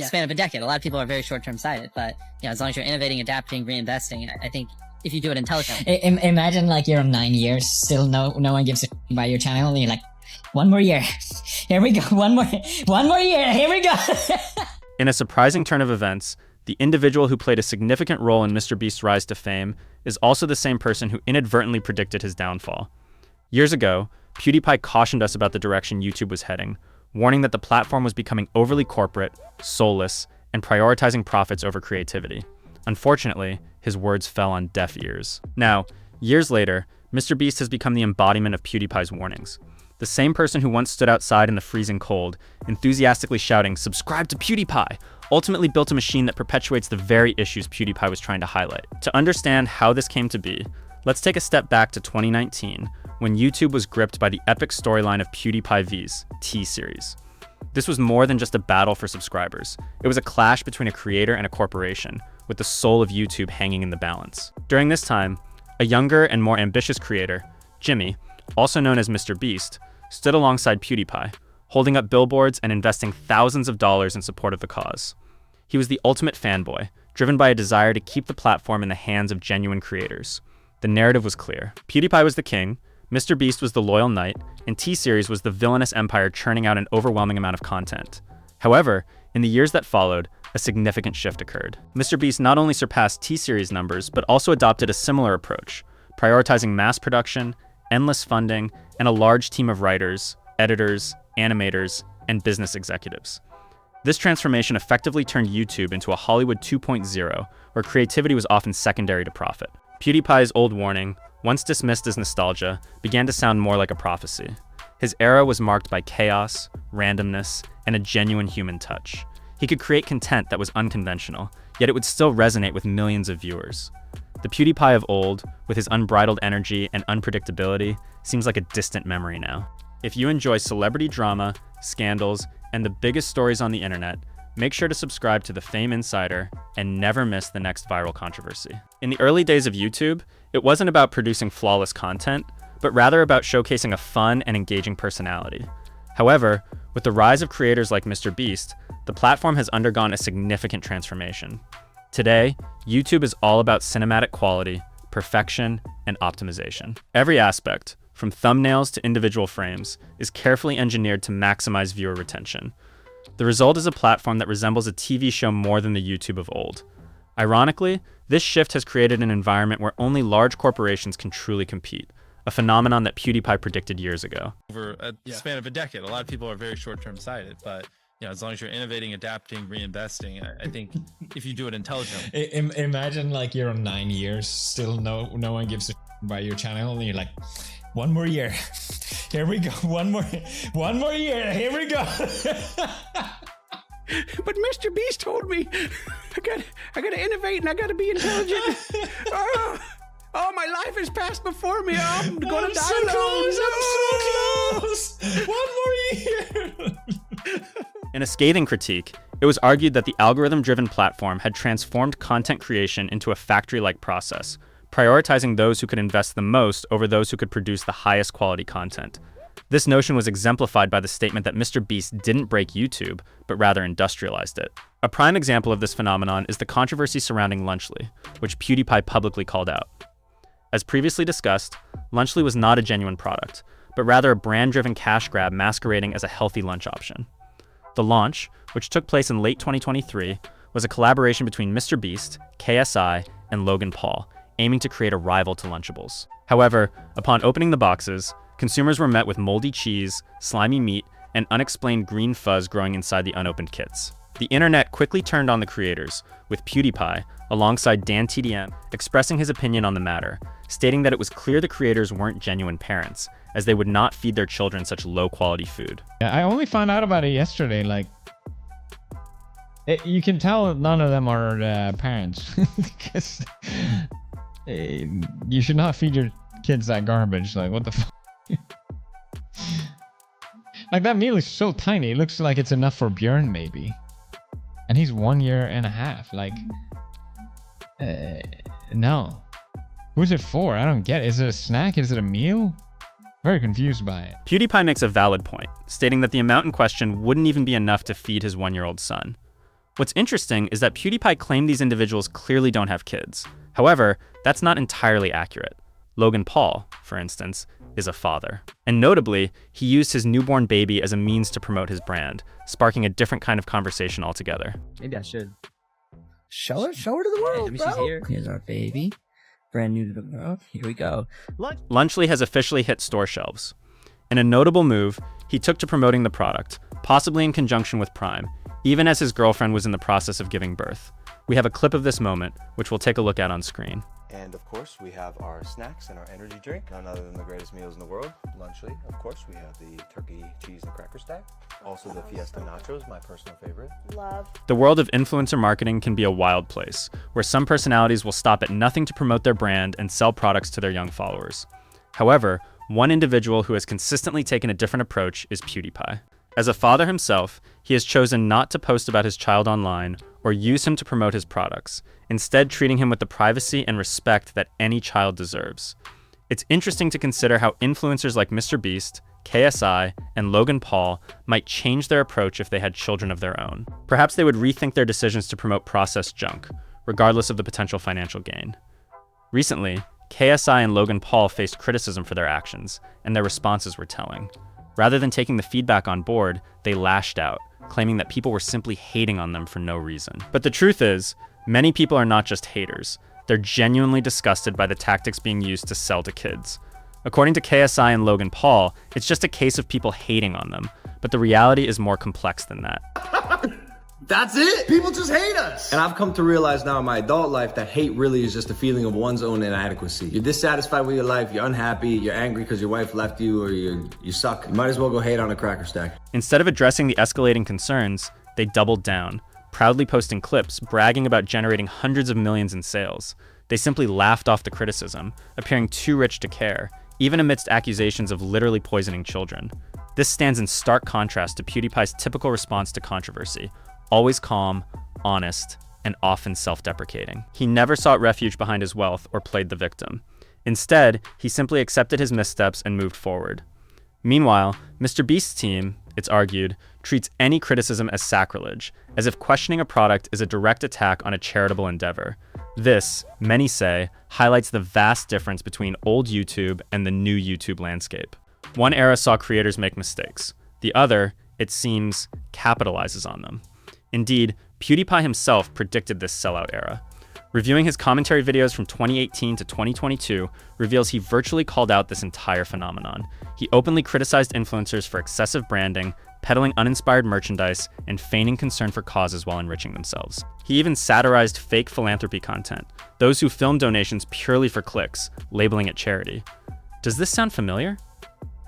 span of a decade. A lot of people are very short-term sighted, but as long as you're innovating, adapting, reinvesting, I think if you do it intelligently. Imagine like you're on 9 years, still no one gives a shit about your channel, and you're like, one more year, here we go, one more year, here we go. In a surprising turn of events, the individual who played a significant role in MrBeast's rise to fame is also the same person who inadvertently predicted his downfall. Years ago, PewDiePie cautioned us about the direction YouTube was heading, warning that the platform was becoming overly corporate, soulless, and prioritizing profits over creativity. Unfortunately, his words fell on deaf ears. Now, years later, MrBeast has become the embodiment of PewDiePie's warnings. The same person who once stood outside in the freezing cold, enthusiastically shouting, "Subscribe to PewDiePie," ultimately built a machine that perpetuates the very issues PewDiePie was trying to highlight. To understand how this came to be, let's take a step back to 2019, when YouTube was gripped by the epic storyline of PewDiePie V's T-Series. This was more than just a battle for subscribers. It was a clash between a creator and a corporation, with the soul of YouTube hanging in the balance. During this time, a younger and more ambitious creator, Jimmy, also known as MrBeast, stood alongside PewDiePie, holding up billboards and investing thousands of dollars in support of the cause. He was the ultimate fanboy, driven by a desire to keep the platform in the hands of genuine creators. The narrative was clear. PewDiePie was the king, MrBeast was the loyal knight, and T-Series was the villainous empire churning out an overwhelming amount of content. However, in the years that followed, a significant shift occurred. MrBeast not only surpassed T-Series numbers, but also adopted a similar approach, prioritizing mass production, endless funding, and a large team of writers, editors, animators, and business executives. This transformation effectively turned YouTube into a Hollywood 2.0, where creativity was often secondary to profit. PewDiePie's old warning, once dismissed as nostalgia, began to sound more like a prophecy. His era was marked by chaos, randomness, and a genuine human touch. He could create content that was unconventional, yet it would still resonate with millions of viewers. The PewDiePie of old, with his unbridled energy and unpredictability, seems like a distant memory now. If you enjoy celebrity drama, scandals, and the biggest stories on the internet, make sure to subscribe to the Fame Insider and never miss the next viral controversy. In the early days of YouTube, it wasn't about producing flawless content, but rather about showcasing a fun and engaging personality. However, with the rise of creators like MrBeast, the platform has undergone a significant transformation. Today, YouTube is all about cinematic quality, perfection, and optimization. Every aspect, from thumbnails to individual frames, is carefully engineered to maximize viewer retention. The result is a platform that resembles a TV show more than the YouTube of old. Ironically, this shift has created an environment where only large corporations can truly compete, a phenomenon that PewDiePie predicted years ago. Over a span of a decade, a lot of people are very short-term sighted, but as long as you're innovating, adapting, reinvesting, I think if you do it intelligently. Imagine like you're on 9 years, still no one gives a shit about your channel, and you're like, one more year, here we go, one more year, here we go. But MrBeast told me I gotta innovate and I gotta be intelligent. Oh, my life has passed before me. I'm gonna die alone. I'm so close. One more year. In a scathing critique, it was argued that the algorithm-driven platform had transformed content creation into a factory-like process, prioritizing those who could invest the most over those who could produce the highest quality content. This notion was exemplified by the statement that MrBeast didn't break YouTube, but rather industrialized it. A prime example of this phenomenon is the controversy surrounding Lunchly, which PewDiePie publicly called out. As previously discussed, Lunchly was not a genuine product, but rather a brand-driven cash grab masquerading as a healthy lunch option. The launch, which took place in late 2023, was a collaboration between MrBeast, KSI, and Logan Paul, aiming to create a rival to Lunchables. However, upon opening the boxes, consumers were met with moldy cheese, slimy meat, and unexplained green fuzz growing inside the unopened kits. The internet quickly turned on the creators, with PewDiePie, alongside Dan TDM, expressing his opinion on the matter, stating that it was clear the creators weren't genuine parents, as they would not feed their children such low-quality food. Yeah, I only found out about it yesterday. Like, you can tell none of them are parents, because you should not feed your kids that garbage. Like, what the fuck? Like, that meal is so tiny. It looks like it's enough for Björn, maybe. And he's 1.5 years. Like, no. Who's it for? I don't get it. Is it a snack? Is it a meal? Very confused by it. PewDiePie makes a valid point, stating that the amount in question wouldn't even be enough to feed his 1-year-old son. What's interesting is that PewDiePie claimed these individuals clearly don't have kids. However, that's not entirely accurate. Logan Paul, for instance, is a father. And notably, he used his newborn baby as a means to promote his brand, sparking a different kind of conversation altogether. Maybe I should. Show her to the world, She's here. Here's our baby. Brand new to the world. Here we go. Lunchly has officially hit store shelves. In a notable move, he took to promoting the product, possibly in conjunction with Prime, even as his girlfriend was in the process of giving birth. We have a clip of this moment, which we'll take a look at on screen. And of course, we have our snacks and our energy drink, none other than the greatest meals in the world. Lunchly, of course, we have the turkey, cheese, and cracker stack. Also the Fiesta Nachos, my personal favorite. Love. The world of influencer marketing can be a wild place, where some personalities will stop at nothing to promote their brand and sell products to their young followers. However, one individual who has consistently taken a different approach is PewDiePie. As a father himself, he has chosen not to post about his child online or use him to promote his products, instead treating him with the privacy and respect that any child deserves. It's interesting to consider how influencers like MrBeast, KSI, and Logan Paul might change their approach if they had children of their own. Perhaps they would rethink their decisions to promote processed junk, regardless of the potential financial gain. Recently, KSI and Logan Paul faced criticism for their actions, and their responses were telling. Rather than taking the feedback on board, they lashed out, claiming that people were simply hating on them for no reason. But the truth is, many people are not just haters. They're genuinely disgusted by the tactics being used to sell to kids. According to KSI and Logan Paul, it's just a case of people hating on them, but the reality is more complex than that. That's it. People just hate us. And I've come to realize now in my adult life that hate really is just a feeling of one's own inadequacy. You're dissatisfied with your life, you're unhappy, you're angry because your wife left you, or you suck. You might as well go hate on a cracker stack. Instead of addressing the escalating concerns, they doubled down, proudly posting clips bragging about generating hundreds of millions in sales. They simply laughed off the criticism, appearing too rich to care, even amidst accusations of literally poisoning children. This stands in stark contrast to PewDiePie's typical response to controversy, always calm, honest, and often self-deprecating. He never sought refuge behind his wealth or played the victim. Instead, he simply accepted his missteps and moved forward. Meanwhile, MrBeast's team, it's argued, treats any criticism as sacrilege, as if questioning a product is a direct attack on a charitable endeavor. This, many say, highlights the vast difference between old YouTube and the new YouTube landscape. One era saw creators make mistakes. The other, it seems, capitalizes on them. Indeed, PewDiePie himself predicted this sellout era. Reviewing his commentary videos from 2018 to 2022 reveals he virtually called out this entire phenomenon. He openly criticized influencers for excessive branding, peddling uninspired merchandise, and feigning concern for causes while enriching themselves. He even satirized fake philanthropy content, those who film donations purely for clicks, labeling it charity. Does this sound familiar?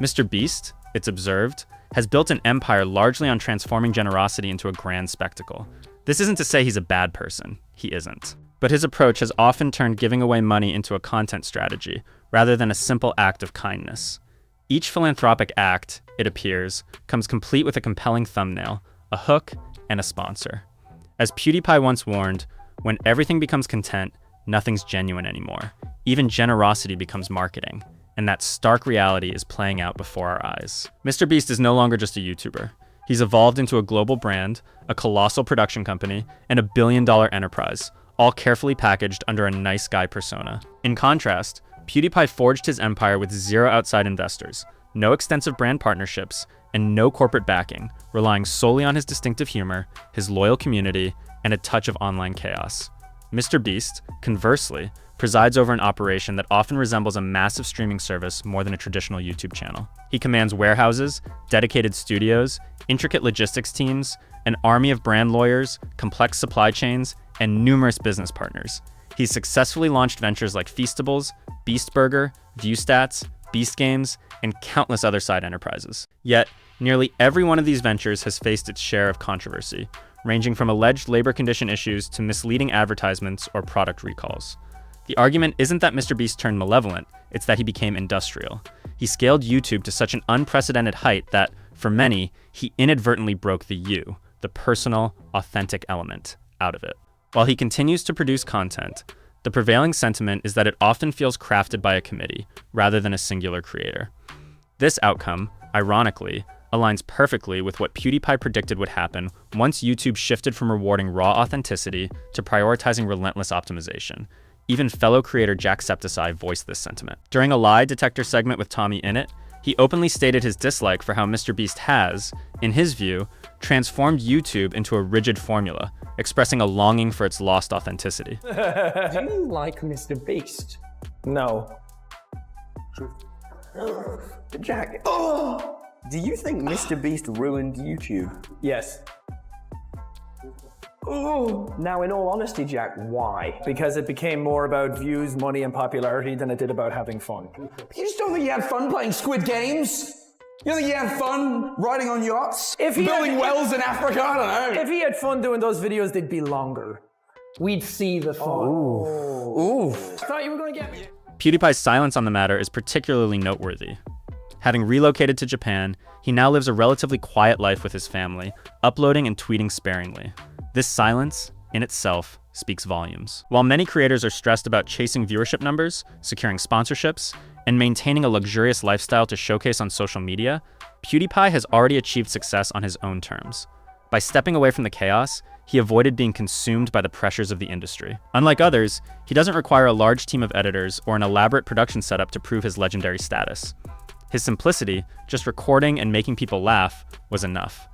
MrBeast, it's observed, has built an empire largely on transforming generosity into a grand spectacle. This isn't to say he's a bad person. He isn't. But his approach has often turned giving away money into a content strategy, rather than a simple act of kindness. Each philanthropic act, it appears, comes complete with a compelling thumbnail, a hook, and a sponsor. As PewDiePie once warned, when everything becomes content, nothing's genuine anymore. Even generosity becomes marketing. And that stark reality is playing out before our eyes. MrBeast is no longer just a YouTuber. He's evolved into a global brand, a colossal production company, and $1 billion enterprise, all carefully packaged under a nice guy persona. In contrast, PewDiePie forged his empire with zero outside investors, no extensive brand partnerships, and no corporate backing, relying solely on his distinctive humor, his loyal community, and a touch of online chaos. MrBeast, conversely, presides over an operation that often resembles a massive streaming service more than a traditional YouTube channel. He commands warehouses, dedicated studios, intricate logistics teams, an army of brand lawyers, complex supply chains, and numerous business partners. He's successfully launched ventures like Feastables, Beast Burger, ViewStats, Beast Games, and countless other side enterprises. Yet, nearly every one of these ventures has faced its share of controversy, ranging from alleged labor condition issues to misleading advertisements or product recalls. The argument isn't that MrBeast turned malevolent, it's that he became industrial. He scaled YouTube to such an unprecedented height that, for many, he inadvertently broke the you, the personal, authentic element, out of it. While he continues to produce content, the prevailing sentiment is that it often feels crafted by a committee, rather than a singular creator. This outcome, ironically, aligns perfectly with what PewDiePie predicted would happen once YouTube shifted from rewarding raw authenticity to prioritizing relentless optimization. Even fellow creator Jacksepticeye voiced this sentiment. During a lie detector segment with Tommy Innit, he openly stated his dislike for how MrBeast has, in his view, transformed YouTube into a rigid formula, expressing a longing for its lost authenticity. Do you like MrBeast? No. Jack, do you think MrBeast ruined YouTube? Yes. Now, in all honesty, Jack, why? Because it became more about views, money, and popularity than it did about having fun. You just don't think you had fun playing Squid Games? You don't think you had fun riding on yachts? Building wells in Africa? I don't know. If he had fun doing those videos, they'd be longer. We'd see the fun. Ooh. I thought you were going to get me. PewDiePie's silence on the matter is particularly noteworthy. Having relocated to Japan, he now lives a relatively quiet life with his family, uploading and tweeting sparingly. This silence, in itself, speaks volumes. While many creators are stressed about chasing viewership numbers, securing sponsorships, and maintaining a luxurious lifestyle to showcase on social media, PewDiePie has already achieved success on his own terms. By stepping away from the chaos, he avoided being consumed by the pressures of the industry. Unlike others, he doesn't require a large team of editors or an elaborate production setup to prove his legendary status. His simplicity, just recording and making people laugh, was enough.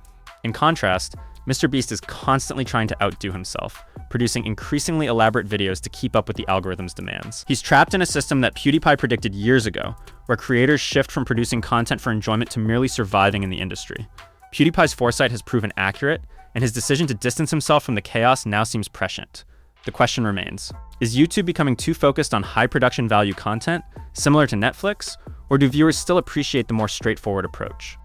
In contrast, MrBeast is constantly trying to outdo himself, producing increasingly elaborate videos to keep up with the algorithm's demands. He's trapped in a system that PewDiePie predicted years ago, where creators shift from producing content for enjoyment to merely surviving in the industry. PewDiePie's foresight has proven accurate, and his decision to distance himself from the chaos now seems prescient. The question remains, is YouTube becoming too focused on high production value content, similar to Netflix, or do viewers still appreciate the more straightforward approach?